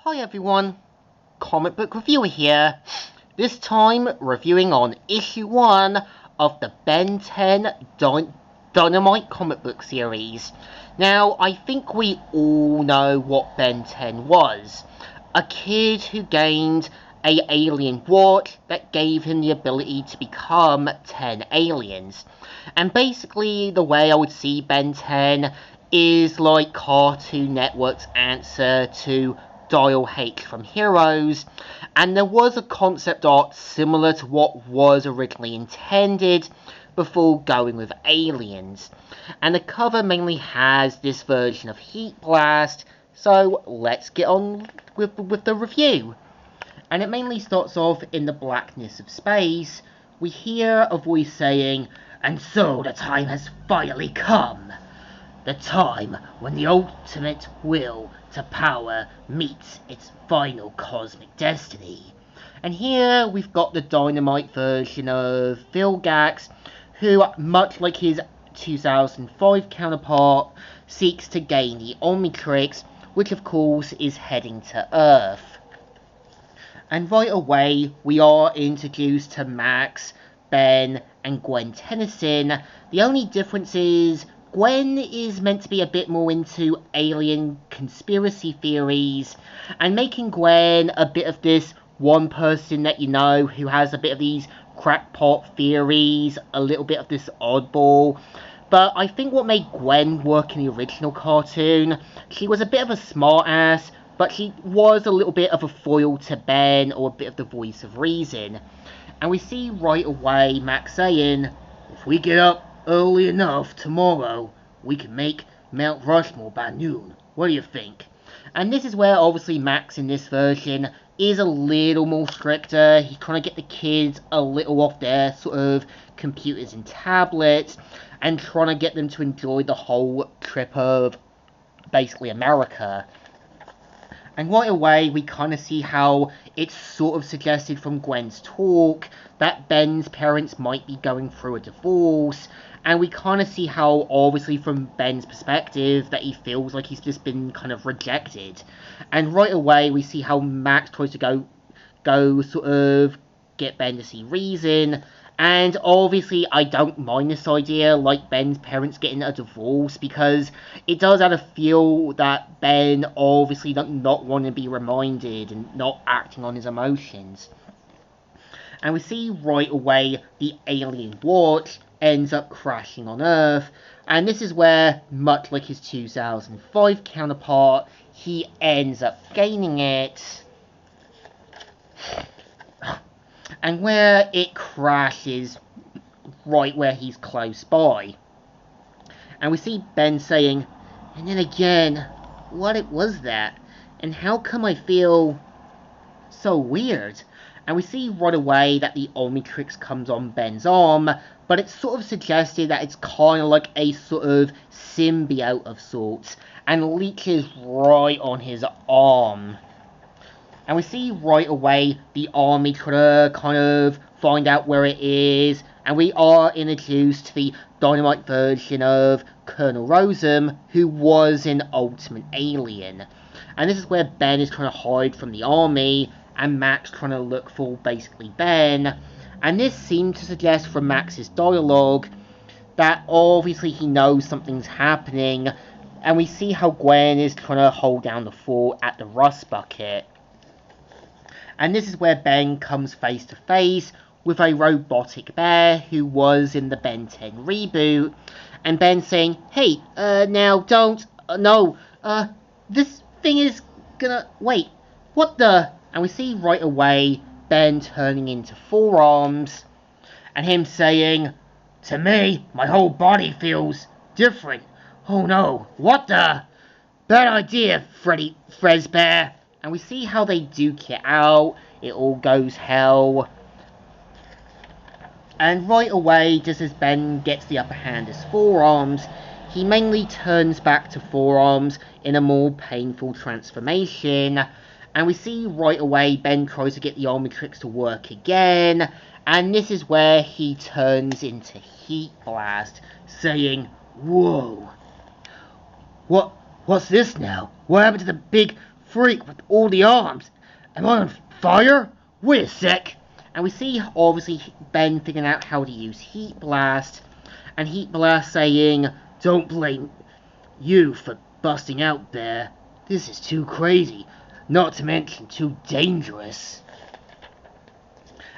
Hi everyone, Comic Book Reviewer here. This time reviewing on issue 1 of the Ben 10 Dynamite comic book series. Now, I think we all know what Ben 10 was. A kid who gained an alien watch that gave him the ability to become 10 aliens. And basically, the way I would see Ben 10 is like Cartoon Network's answer to Dial H from Heroes, and there was a concept art similar to what was originally intended before going with aliens. And the cover mainly has this version of Heat Blast, so let's get on with the review. And it mainly starts off in the blackness of space. We hear a voice saying, "And so the time has finally come. The time when the ultimate will to power meets its final cosmic destiny." And here we've got the Dynamite version of Vilgax, who, much like his 2005 counterpart, seeks to gain the Omnitrix, which of course is heading to Earth. And right away we are introduced to Max, Ben, and Gwen Tennyson. The only difference is Gwen is meant to be a bit more into alien conspiracy theories, and making Gwen a bit of this one person that you know who has a bit of these crackpot theories, a little bit of this oddball. But I think what made Gwen work in the original cartoon, she was a bit of a smartass, but she was a little bit of a foil to Ben, or a bit of the voice of reason. And we see right away Max saying, "If we get up early enough tomorrow, we can make Mount Rushmore by noon. What do you think?" And this is where obviously Max in this version is a little more stricter. He's trying to get the kids a little off their sort of computers and tablets, and trying to get them to enjoy the whole trip of basically America. And right away, we kind of see how it's sort of suggested from Gwen's talk that Ben's parents might be going through a divorce. And we kind of see how, obviously, from Ben's perspective, that he feels like he's just been kind of rejected. And right away, we see how Max tries to go sort of get Ben to see reason. And obviously, I don't mind this idea, like Ben's parents getting a divorce, because it does add a feel that Ben obviously does not want to be reminded and not acting on his emotions. And we see right away the alien watch ends up crashing on Earth, and this is where, much like his 2005 counterpart, he ends up gaining it. And where it crashes right where he's close by. And we see Ben saying, "And then again, what it was that? And how come I feel so weird?" And we see right away that the Omnitrix comes on Ben's arm, but it's sort of suggested that it's kind of like a sort of symbiote of sorts, and leeches right on his arm. And we see right away the army trying to kind of find out where it is, and we are introduced to the Dynamite version of Colonel Rosem, who was an ultimate alien. And this is where Ben is trying to hide from the army, and Max trying to look for basically Ben. And this seems to suggest from Max's dialogue that obviously he knows something's happening, and we see how Gwen is trying to hold down the fort at the Rust Bucket. And this is where Ben comes face to face with a robotic bear who was in the Ben 10 reboot. And Ben saying, "Hey, now don't, no, this thing is gonna, wait, what the?" And we see right away Ben turning into forearms, and him saying, "To me, my whole body feels different. Oh no, what the? Bad idea, Freddy Fazbear." And we see how they duke it out. It all goes hell. And right away, just as Ben gets the upper hand as forearms, he mainly turns back to forearms in a more painful transformation. And we see right away Ben tries to get the Omnitrix to work again. And this is where he turns into Heat Blast, saying, "Whoa. What's this now? What happened to the big freak with all the arms. Am I on fire? Wait a sec. And we see, obviously, Ben figuring out how to use Heat Blast. And Heat Blast saying, don't blame you for busting out there. This is too crazy. Not to mention too dangerous.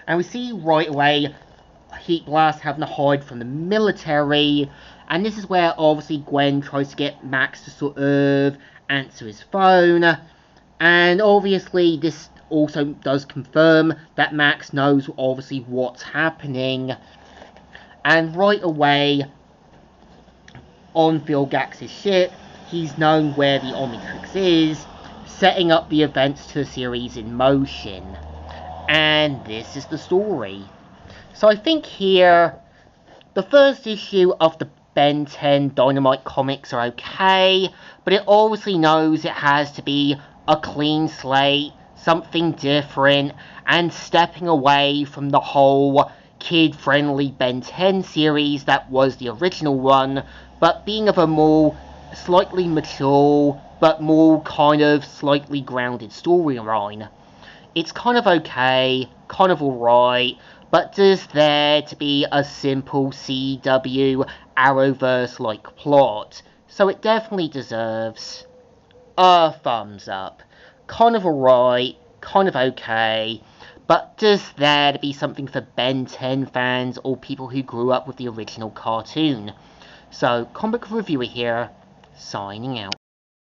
And we see right away Heat Blast having to hide from the military. And this is where, obviously, Gwen tries to get Max to sort of answer his phone. And obviously, this also does confirm that Max knows, obviously, what's happening. And right away, on Vilgax's ship, he's known where the Omnitrix is, setting up the events to the series in motion. And this is the story. So I think here, the first issue of the Ben 10 Dynamite comics are okay, but it obviously knows it has to be a clean slate, something different, and stepping away from the whole kid-friendly Ben 10 series that was the original one, but being of a more slightly mature, but more kind of slightly grounded storyline. It's kind of okay, kind of alright, but does there to be a simple CW Arrowverse-like plot, so it definitely deserves a thumbs up. Kind of alright, kind of okay, but does there to be something for Ben 10 fans or people who grew up with the original cartoon? So, Comic Reviewer here, signing out.